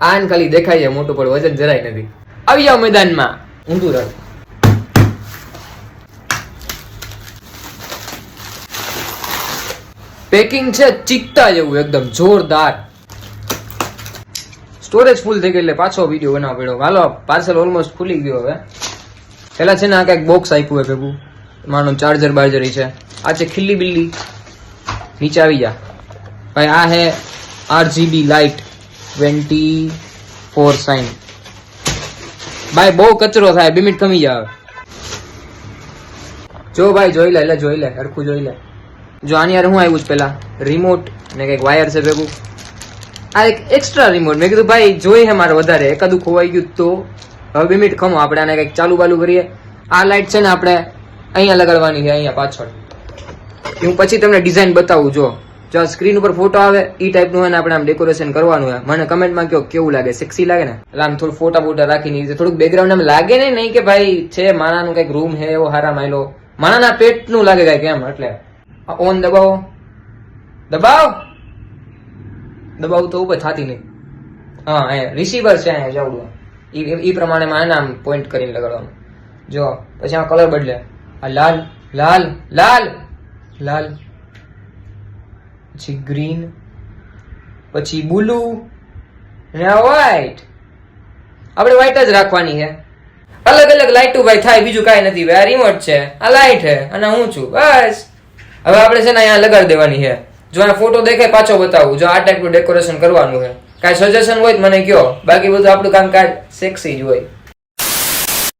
આન ખાલી દેખાય છે મોટું, પણ વજન જરાય નથી. આવી જાવ મેદાનમાં, ઊંધું રન. પેકિંગ છે ચિત્તા જેવું એકદમ જોરદાર. સ્ટોરેજ ફૂલ થઈ ગઈ એટલે પાછો વિડીયો બનાવવો પડ્યો. હાલો, પાર્સલ ઓલમોસ્ટ ખુલી ગયો. હવે પેલા છે ને આ કઈક બોક્સ આપ્યું હોય ભેગું, માનો ચાર્જર બાર્જર છે. આ છે ખીલ્લી બિલ્લી, નીચે આવી જા ભાઈ. આ હે RGB લાઇટ 24 સાઇન. ભાઈ બહુ કચરો થાય, 2 મિનિટ કમી જાવ. જો ભાઈ જોઈ લે, જોઈ લે, હરખું જોઈ લે. જો આની યાર હું આવ્યું છે પેલા રિમોટ ને કઈક વાયર છે ભેગું. આ એક એક્સ્ટ્રા રિમોટ. મેં કીધું ભાઈ જોઈ હે મારે વધારે, એકાદું ખોવાઈ ગયું તો હવે 2 મિનિટ ખમો, આપણે આને કઈક ચાલુ બાલુ કરીએ. આ લાઈટ છે ને આપણે અહીંયા લગાડવાની છે, અહીંયા પાછળ. હું પછી તમને ડિઝાઇન બતાવું. જો સ્ક્રીન ઉપર ફોટો આવે એ ટાઈપનું હોય ને આપણે આમ ડેકોરેશન કરવાનું હોય. મને કમેન્ટમાં કહો કેવું લાગે, સેક્સી લાગે ને? એટલે આમ થોડું ફોટા રાખીને થોડુંક બેકગ્રાઉન્ડ આમ લાગે ને, નહીં કે ભાઈ છે માણાનું કઈક રૂમ હે એવો હારા માયલો, માણાના પેટનું લાગે કઈક એમ. એટલે ઓન દબાવો, દબાવ તો ઉપર થતી નહીં. હા, રિસીવર છે અહીંયા જાવડું, એ પ્રમાણે માં નામ પોઈન્ટ કરીને લગાડવાનું. જો પછી આ કલર બદલે, આ લાલ લાલ લાલ લાલ, પછી ગ્રીન, પછી બ્લુ અને આ વ્હાઈટ. આપણે વ્હાઈટ જ રાખવાની છે. અલગ અલગ લાઈટો ભાઈ થાય, બીજું કાંઈ નથી. આ રિમોટ છે, આ લાઈટ છે અને હું છું, બસ. હવે આપણે છે ને અહીંયા લગાડી દેવાની છે. જો આ ફોટો દેખાય પાછો બતાવું. જો આ ટાઈપનું ડેકોરેશન કરવાનું છે. કાંઈ સજેશન હોય તો મને કહો, બાકી બધું આપણું કામકાજ સેક્સી જ હોય.